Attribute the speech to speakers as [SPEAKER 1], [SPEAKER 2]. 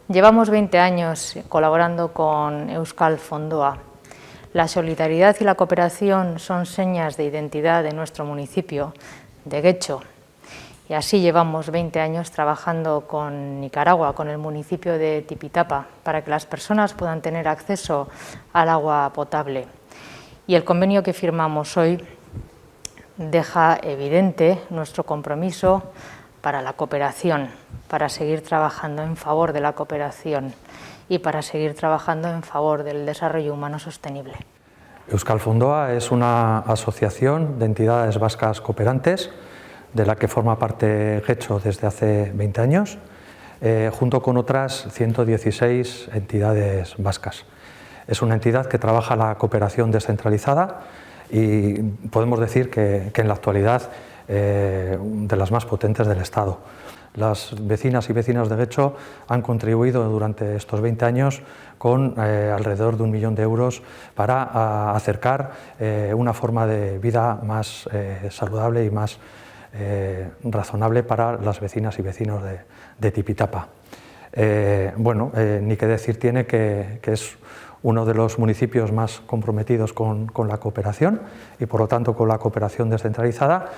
[SPEAKER 1] Llevamos 20 años colaborando con Euskal Fondoa. La solidaridad y la cooperación son señas de identidad de nuestro municipio, de Getxo. Y así llevamos 20 años trabajando con Nicaragua, con el municipio de Tipitapa, para que las personas puedan tener acceso al agua potable. Y el convenio que firmamos hoy deja evidente nuestro compromiso para la cooperación, para seguir trabajando en favor de la cooperación y para seguir trabajando en favor del desarrollo humano sostenible.
[SPEAKER 2] Euskal Fondoa es una asociación de entidades vascas cooperantes de la que forma parte Getxo desde hace 20 años, junto con otras 116 entidades vascas. Es una entidad que trabaja la cooperación descentralizada y podemos decir que en la actualidad de las más potentes del Estado. Las vecinas y vecinos de Getxo han contribuido durante estos 20 años con alrededor de 1 millón de euros para acercar una forma de vida más saludable y más razonable para las vecinas y vecinos de Tipitapa. Ni que decir tiene que es uno de los municipios más comprometidos con la cooperación y por lo tanto con la cooperación descentralizada